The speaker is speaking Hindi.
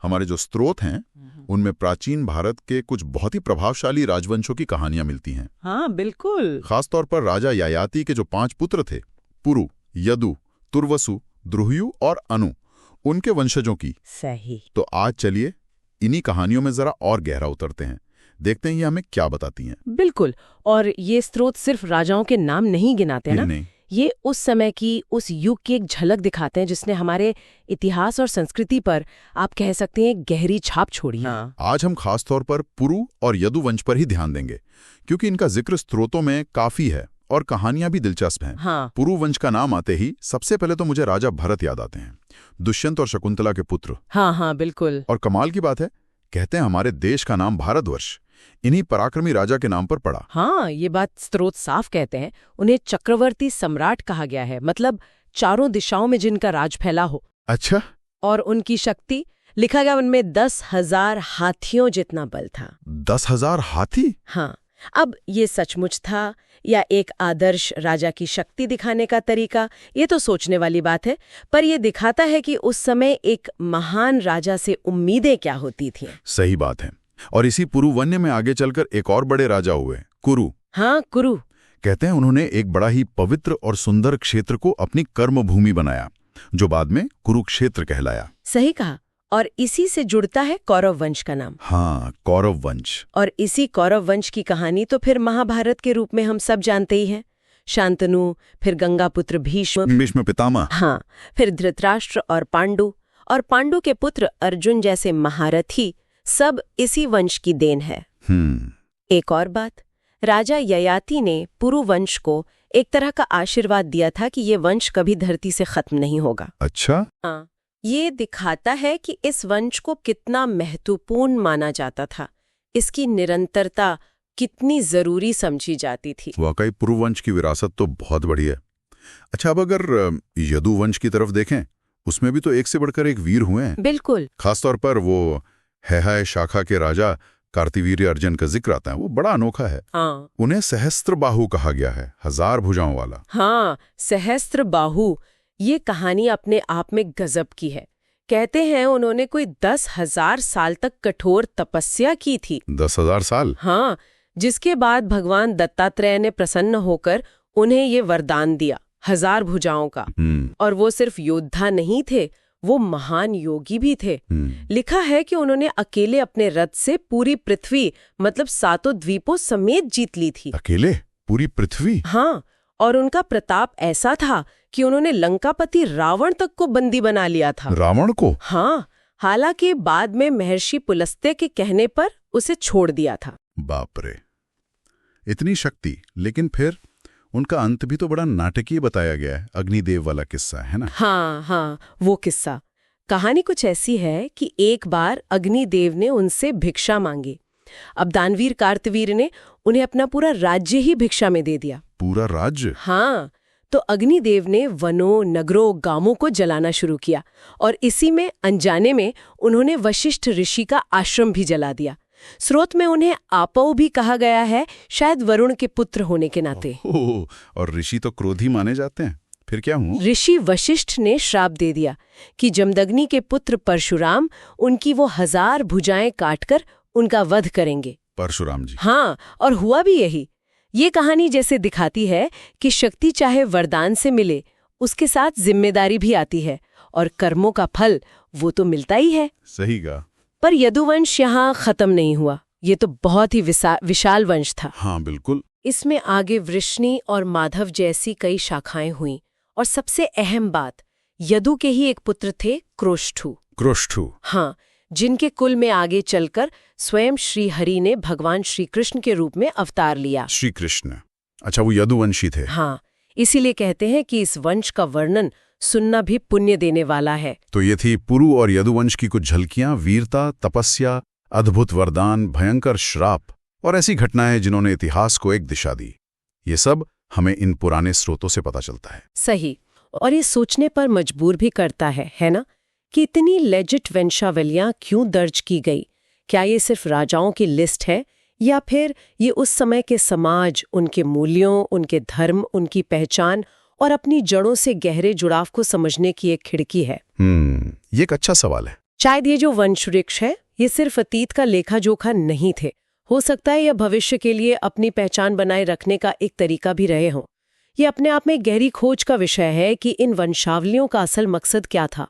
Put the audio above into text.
हमारे जो स्रोत हैं उनमें प्राचीन भारत के कुछ बहुत ही प्रभावशाली राजवंशों की कहानियां मिलती हैं। हाँ बिल्कुल। खासतौर पर राजा ययाति के जो 5 पुत्र थे, पुरु, यदु, तुर्वसु, द्रुह्यु और अनु, उनके वंशजों की। सही। तो आज चलिए इन्हीं कहानियों में जरा और गहरा उतरते हैं, देखते हैं ये हमें क्या बताती हैं। बिल्कुल। और ये स्रोत सिर्फ राजाओं के नाम नहीं गिनाते ना, नहीं। ये उस समय की, उस युग की एक झलक दिखाते हैं जिसने हमारे इतिहास और संस्कृति पर, आप कह सकते हैं, गहरी छाप छोड़ी है। आज हम खास तौर पर पुरु और यदु वंश पर ही ध्यान देंगे, क्योंकि इनका जिक्र स्रोतों में काफी है और कहानियां भी दिलचस्प हैं। हाँ। पुरु वंश का नाम आते ही सबसे पहले तो मुझे राजा भरत याद आते हैं, दुष्यंत और शकुंतला के पुत्र। हाँ बिल्कुल। और कमाल की बात है, कहते हैं हमारे देश का नाम भारतवर्ष इन्हीं पराक्रमी राजा के नाम पर पड़ा। हाँ, ये बात स्रोत साफ कहते हैं। उन्हें चक्रवर्ती सम्राट कहा गया है, मतलब चारों दिशाओं में जिनका राज फैला हो। अच्छा। और उनकी शक्ति, लिखा गया उनमें 10,000 हाथियों जितना बल था। 10,000 हाथी? हाँ। अब ये सचमुच था या एक आदर्श राजा की शक्ति दिखाने का तरीका, ये तो सोचने वाली बात है, पर ये दिखाता है कि उस समय एक महान राजा से उम्मीदें क्या होती थीं। सही बात है। और इसी पुरुवन्य में आगे चलकर एक और बड़े राजा हुए, कुरु। हाँ, कुरु। कहते हैं उन्होंने एक बड़ा ही पवित्र और सुंदर क्षेत्र को अपनी कर्म भूमि बनाया, जो बाद में कुरुक्षेत्र कहलाया। सही कहा। और इसी से जुड़ता है कौरव वंश का नाम। हाँ, कौरव वंश। और इसी कौरव वंश की कहानी तो फिर महाभारत के रूप में हम सब जानते ही हैं। शांतनु, फिर गंगापुत्र भीष्म पितामह। हाँ, फिर धृतराष्ट्र और पांडु के पुत्र अर्जुन जैसे महारथी, सब इसी वंश की देन है। एक और बात, राजा ययाति ने पुरु वंश को एक तरह का आशीर्वाद दिया था कि ये वंश कभी धरती से खत्म नहीं होगा। अच्छा। हाँ, ये दिखाता है कि इस वंश को कितना महत्वपूर्ण माना जाता था, इसकी निरंतरता कितनी जरूरी समझी जाती थी। वाकई पुरु वंश की विरासत तो बहुत बड़ी है। अच्छा, अब अगर यदु वंश की तरफ देखें, उसमें भी तो एक से बढ़कर एक वीर हुए हैं। बिल्कुल। खासतौर पर वो है शाखा के राजा कार्तिवीर्य अर्जुन का जिक्र आता है, वो बड़ा अनोखा है। हाँ। उन्हें सहस्त्र बाहु कहा गया है, 1000 भुजाओं वाला। हाँ, सहस्त्र बाहु, ये कहानी अपने आप में गजब की है। कहते हैं उन्होंने कोई 10,000 साल तक कठोर तपस्या की थी। 10,000 साल? हाँ, जिसके बाद भगवान दत्तात्रेय ने प्रसन्न होकर उन्हें ये वरदान दिया, 1000 भुजाओं का। और वो सिर्फ योद्धा नहीं थे, वो महान योगी भी थे। लिखा है कि उन्होंने अकेले अपने रथ से पूरी पृथ्वी, मतलब 7 द्वीपों समेत जीत ली थी। अकेले पूरी पृथ्वी? हाँ, और उनका प्रताप ऐसा था कि उन्होंने लंकापति रावण तक को बंदी बना लिया था। रावण को? हाँ, हालांकि बाद में महर्षि पुलस्त्य के कहने पर उसे छोड़ दिया था। बाप रे, इतनी शक्ति! लेकिन फिर उनका अंत भी तो बड़ा नाटकीय बताया गया है, अग्निदेव वाला किस्सा, है ना? हाँ, वो किस्सा। कहानी कुछ ऐसी है कि एक बार अग्निदेव ने उनसे भिक्षा मांगी। अब दानवीर कार्तवीर ने उन्हें अपना पूरा राज्य ही भिक्षा में दे दिया। पूरा राज्य? हाँ, तो अग्निदेव ने वनों, नगरों, गांवों को जलाना शुरू किया और इसी में अनजाने में उन्होंने वशिष्ठ ऋषि का आश्रम भी जला दिया। स्रोत में उन्हें आपौ भी कहा गया है, शायद वरुण के पुत्र होने के नाते। और ऋषि तो क्रोधी माने जाते हैं, फिर क्या हुआ? ऋषि वशिष्ठ ने श्राप दे दिया कि जमदग्नि के पुत्र परशुराम उनकी वो 1000 भुजाएं काटकर उनका वध करेंगे। परशुराम जी? हाँ, और हुआ भी यही। ये कहानी जैसे दिखाती है कि शक्ति चाहे वरदान से मिले, उसके साथ जिम्मेदारी भी आती है और कर्मों का फल वो तो मिलता ही है। सही कहा। पर यदुवंश यहाँ खत्म नहीं हुआ। ये तो बहुत ही विशाल वंश था। हाँ बिल्कुल। इसमें आगे वृष्णि और माधव जैसी कई शाखाएं हुईं और सबसे अहम बात, यदु के ही एक पुत्र थे, क्रोष्ठु। हाँ, जिनके कुल में आगे चलकर स्वयं श्री हरि ने भगवान श्री कृष्ण के रूप में अवतार लिया। श्री कृष्ण? अच्छा, वो यदुवंशी थे। हाँ, इसीलिए कहते हैं कि इस वंश का वर्णन सुनना भी पुण्य देने वाला है। तो ये थी पुरु और यदुवंश की कुछ झलकियां, वीरता, तपस्या, अद्भुत वरदान, भयंकर श्राप और ऐसी घटनाएं जिन्होंने इतिहास को एक दिशा दी। ये सब हमें इन पुराने स्रोतों से पता चलता है। सही। और ये सोचने पर मजबूर भी करता है ना, कि इतनी लेजिट वंशावलियां क्यों दर्ज की गई? क्या ये सिर्फ राजाओं की लिस्ट है या फिर ये उस समय के समाज, उनके मूल्यों, उनके धर्म, उनकी पहचान और अपनी जड़ों से गहरे जुड़ाव को समझने की एक खिड़की है? ये एक अच्छा सवाल है। शायद ये जो वंश वृक्ष है ये सिर्फ अतीत का लेखा जोखा नहीं थे, हो सकता है यह भविष्य के लिए अपनी पहचान बनाए रखने का एक तरीका भी रहे हों। ये अपने आप में गहरी खोज का विषय है कि इन वंशावलियों का असल मकसद क्या था।